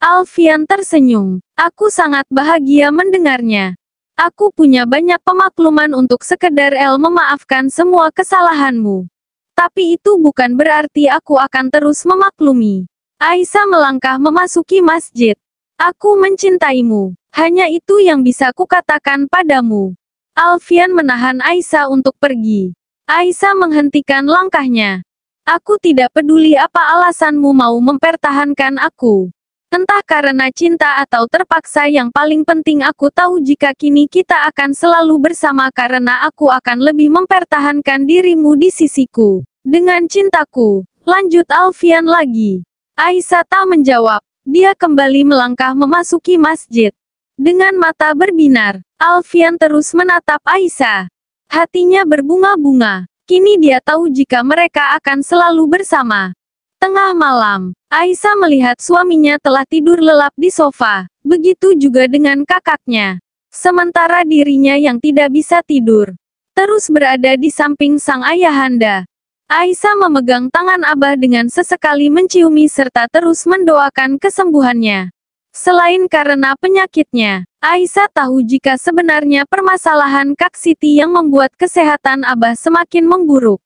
Alfian tersenyum. Aku sangat bahagia mendengarnya. Aku punya banyak pemakluman untuk sekedar memaafkan semua kesalahanmu. Tapi itu bukan berarti aku akan terus memaklumi. Aisyah melangkah memasuki masjid. Aku mencintaimu. Hanya itu yang bisa kukatakan padamu. Alfian menahan Aisyah untuk pergi. Aisyah menghentikan langkahnya. Aku tidak peduli apa alasanmu mau mempertahankan aku. Entah karena cinta atau terpaksa, yang paling penting aku tahu jika kini kita akan selalu bersama karena aku akan lebih mempertahankan dirimu di sisiku. Dengan cintaku, lanjut Alfian lagi. Aisyah tak menjawab. Dia kembali melangkah memasuki masjid. Dengan mata berbinar, Alfian terus menatap Aisyah. Hatinya berbunga-bunga. Kini dia tahu jika mereka akan selalu bersama. Tengah malam, Aisyah melihat suaminya telah tidur lelap di sofa. Begitu juga dengan kakaknya. Sementara dirinya yang tidak bisa tidur, terus berada di samping sang ayahanda. Aisyah memegang tangan Abah dengan sesekali menciumi serta terus mendoakan kesembuhannya. Selain karena penyakitnya, Aisyah tahu jika sebenarnya permasalahan Kak Siti yang membuat kesehatan Abah semakin memburuk.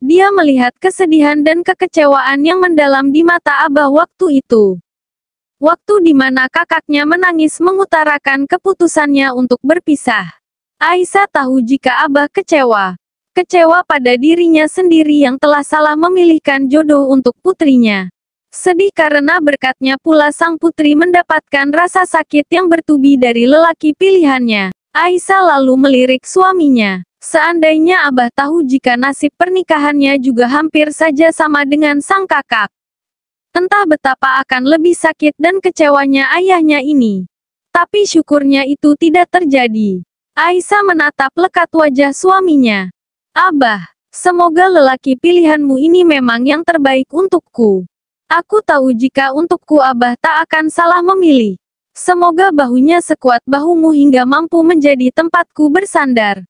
Dia melihat kesedihan dan kekecewaan yang mendalam di mata Abah waktu itu. Waktu di mana kakaknya menangis mengutarakan keputusannya untuk berpisah. Aisyah tahu jika Abah kecewa. Kecewa pada dirinya sendiri yang telah salah memilihkan jodoh untuk putrinya. Sedih karena berkatnya pula sang putri mendapatkan rasa sakit yang bertubi dari lelaki pilihannya. Aisyah lalu melirik suaminya. Seandainya Abah tahu jika nasib pernikahannya juga hampir saja sama dengan sang kakak. Entah betapa akan lebih sakit dan kecewanya ayahnya ini. Tapi syukurnya itu tidak terjadi. Aisyah menatap lekat wajah suaminya. Abah, semoga lelaki pilihanmu ini memang yang terbaik untukku. Aku tahu jika untukku Abah tak akan salah memilih. Semoga bahunya sekuat bahumu hingga mampu menjadi tempatku bersandar.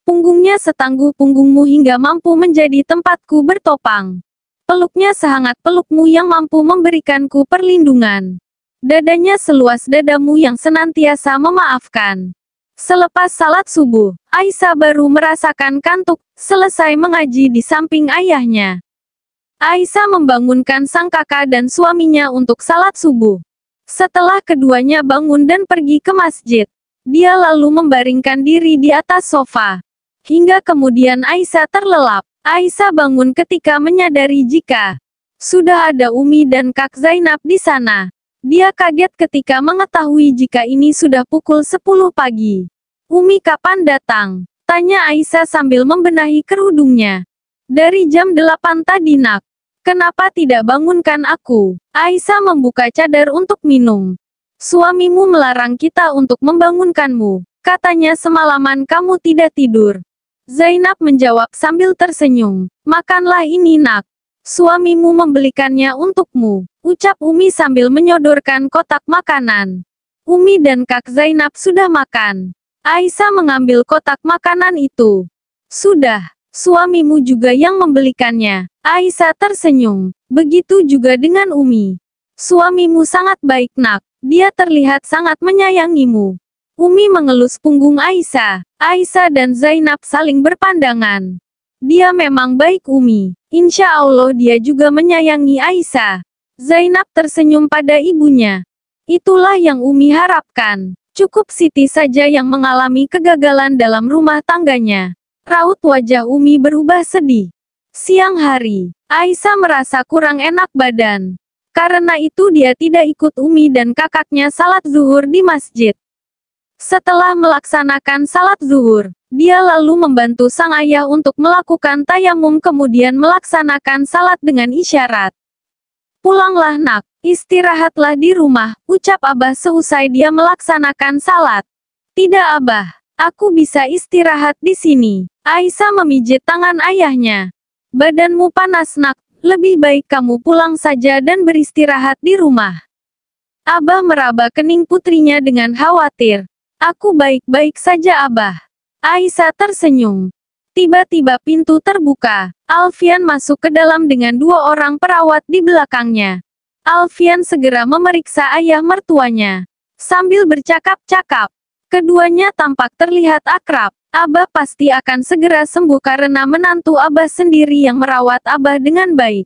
Punggungnya setangguh punggungmu hingga mampu menjadi tempatku bertopang. Peluknya sehangat pelukmu yang mampu memberikanku perlindungan. Dadanya seluas dadamu yang senantiasa memaafkan. Selepas salat subuh, Aisyah baru merasakan kantuk, selesai mengaji di samping ayahnya. Aisyah membangunkan sang kakak dan suaminya untuk salat subuh. Setelah keduanya bangun dan pergi ke masjid, dia lalu membaringkan diri di atas sofa. Hingga kemudian Aisyah terlelap. Aisyah bangun ketika menyadari jika sudah ada Umi dan Kak Zainab di sana. Dia kaget ketika mengetahui jika ini sudah pukul 10 pagi. Umi kapan datang? Tanya Aisyah sambil membenahi kerudungnya. Dari jam 8 tadi nak. Kenapa tidak bangunkan aku? Aisyah membuka cadar untuk minum. Suamimu melarang kita untuk membangunkanmu. Katanya semalaman kamu tidak tidur. Zainab menjawab sambil tersenyum. Makanlah ini nak. Suamimu membelikannya untukmu. Ucap Umi sambil menyodorkan kotak makanan. Umi dan Kak Zainab sudah makan. Aisyah mengambil kotak makanan itu. Sudah. Suamimu juga yang membelikannya. Aisyah tersenyum. Begitu juga dengan Umi. Suamimu sangat baik nak. Dia terlihat sangat menyayangimu. Umi mengelus punggung Aisyah. Aisyah dan Zainab saling berpandangan. Dia memang baik Umi. Insya Allah dia juga menyayangi Aisyah. Zainab tersenyum pada ibunya. Itulah yang Umi harapkan. Cukup Siti saja yang mengalami kegagalan dalam rumah tangganya. Raut wajah Umi berubah sedih. Siang hari, Aisyah merasa kurang enak badan. Karena itu dia tidak ikut Umi dan kakaknya salat zuhur di masjid. Setelah melaksanakan salat zuhur, dia lalu membantu sang ayah untuk melakukan tayamum kemudian melaksanakan salat dengan isyarat. Pulanglah nak, istirahatlah di rumah, ucap Abah seusai dia melaksanakan salat. Tidak Abah, aku bisa istirahat di sini. Aisyah memijit tangan ayahnya. Badanmu panas nak, lebih baik kamu pulang saja dan beristirahat di rumah. Abah meraba kening putrinya dengan khawatir. Aku baik-baik saja Abah. Aisyah tersenyum. Tiba-tiba pintu terbuka. Alfian masuk ke dalam dengan 2 orang perawat di belakangnya. Alfian segera memeriksa ayah mertuanya. Sambil bercakap-cakap, keduanya tampak terlihat akrab. Abah pasti akan segera sembuh karena menantu Abah sendiri yang merawat Abah dengan baik.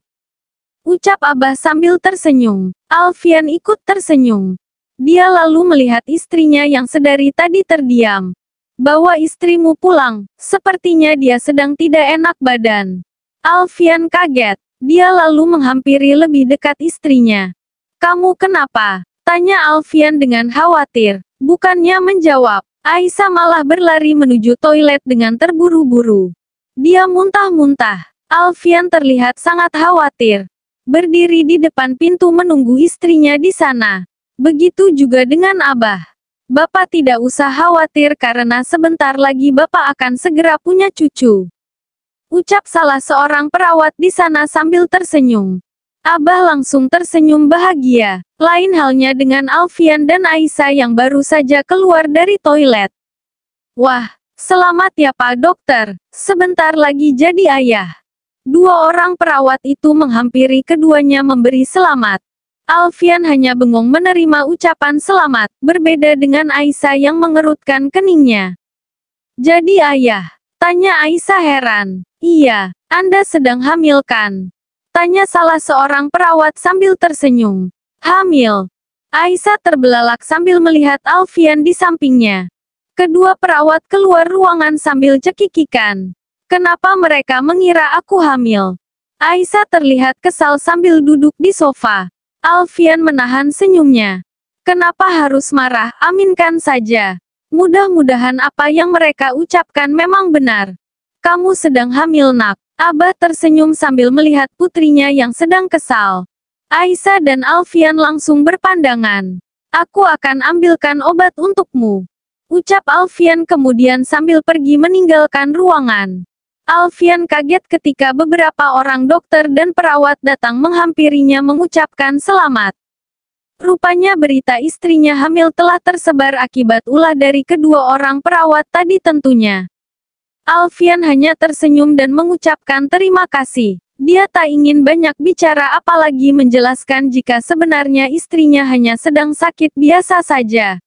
Ucap Abah sambil tersenyum. Alfian ikut tersenyum. Dia lalu melihat istrinya yang sedari tadi terdiam. Bawa istrimu pulang, sepertinya dia sedang tidak enak badan. Alfian kaget. Dia lalu menghampiri lebih dekat istrinya. Kamu kenapa? Tanya Alfian dengan khawatir. Bukannya menjawab, Aisyah malah berlari menuju toilet dengan terburu-buru. Dia muntah-muntah. Alfian terlihat sangat khawatir. Berdiri di depan pintu menunggu istrinya di sana. Begitu juga dengan Abah. Bapak tidak usah khawatir karena sebentar lagi Bapak akan segera punya cucu. Ucap salah seorang perawat di sana sambil tersenyum. Abah langsung tersenyum bahagia. Lain halnya dengan Alfian dan Aisyah yang baru saja keluar dari toilet. Wah, selamat ya Pak Dokter, sebentar lagi jadi ayah. Dua orang perawat itu menghampiri keduanya memberi selamat. Alfian hanya bengong menerima ucapan selamat, berbeda dengan Aisyah yang mengerutkan keningnya. Jadi ayah? Tanya Aisyah heran. Iya, Anda sedang hamil kan? Tanya salah seorang perawat sambil tersenyum. Hamil. Aisyah terbelalak sambil melihat Alfian di sampingnya. Kedua perawat keluar ruangan sambil cekikikan. Kenapa mereka mengira aku hamil? Aisyah terlihat kesal sambil duduk di sofa. Alfian menahan senyumnya. Kenapa harus marah? Aminkan saja. Mudah-mudahan apa yang mereka ucapkan memang benar. Kamu sedang hamil nak. Abah tersenyum sambil melihat putrinya yang sedang kesal. Aisyah dan Alfian langsung berpandangan. Aku akan ambilkan obat untukmu. Ucap Alfian kemudian sambil pergi meninggalkan ruangan. Alfian kaget ketika beberapa orang dokter dan perawat datang menghampirinya mengucapkan selamat. Rupanya berita istrinya hamil telah tersebar akibat ulah dari kedua orang perawat tadi tentunya. Alfian hanya tersenyum dan mengucapkan terima kasih. Dia tak ingin banyak bicara apalagi menjelaskan jika sebenarnya istrinya hanya sedang sakit biasa saja.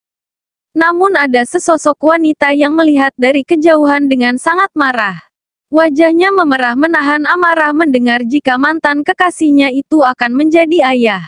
Namun ada sesosok wanita yang melihat dari kejauhan dengan sangat marah. Wajahnya memerah menahan amarah mendengar jika mantan kekasihnya itu akan menjadi ayah.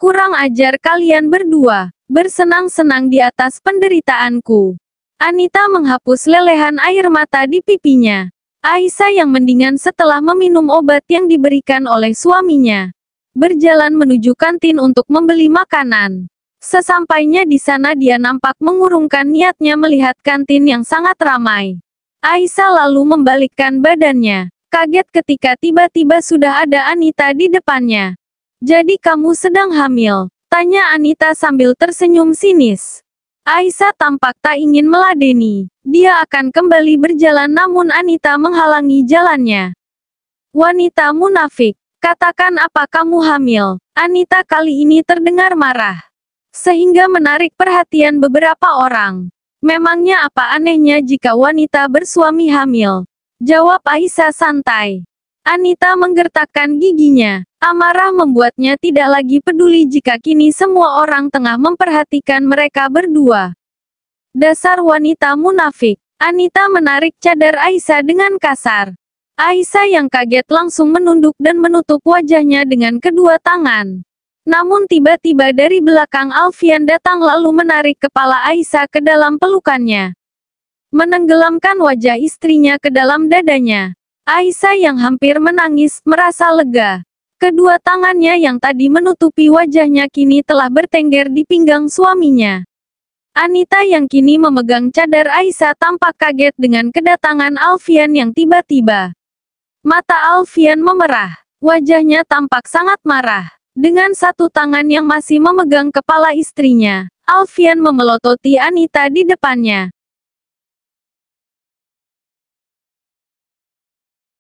Kurang ajar kalian berdua, bersenang-senang di atas penderitaanku. Anita menghapus lelehan air mata di pipinya. Aisyah yang mendingan setelah meminum obat yang diberikan oleh suaminya. Berjalan menuju kantin untuk membeli makanan. Sesampainya di sana dia nampak mengurungkan niatnya melihat kantin yang sangat ramai. Aisyah lalu membalikkan badannya. Kaget ketika tiba-tiba sudah ada Anita di depannya. Jadi kamu sedang hamil? Tanya Anita sambil tersenyum sinis. Aisyah tampak tak ingin meladeni. Dia akan kembali berjalan namun Anita menghalangi jalannya. Wanita munafik, katakan apa kamu hamil? Anita kali ini terdengar marah. Sehingga menarik perhatian beberapa orang. Memangnya apa anehnya jika wanita bersuami hamil? Jawab Aisyah santai. Anita menggertakkan giginya. Amarah membuatnya tidak lagi peduli jika kini semua orang tengah memperhatikan mereka berdua. Dasar wanita munafik. Anita menarik cadar Aisyah dengan kasar. Aisyah yang kaget langsung menunduk dan menutup wajahnya dengan kedua tangan. Namun tiba-tiba dari belakang Alfian datang lalu menarik kepala Aisyah ke dalam pelukannya. Menenggelamkan wajah istrinya ke dalam dadanya. Aisyah yang hampir menangis, merasa lega. Kedua tangannya yang tadi menutupi wajahnya kini telah bertengger di pinggang suaminya. Anita yang kini memegang cadar Aisyah tampak kaget dengan kedatangan Alfian yang tiba-tiba. Mata Alfian memerah. Wajahnya tampak sangat marah. Dengan satu tangan yang masih memegang kepala istrinya, Alfian memelototi Anita di depannya.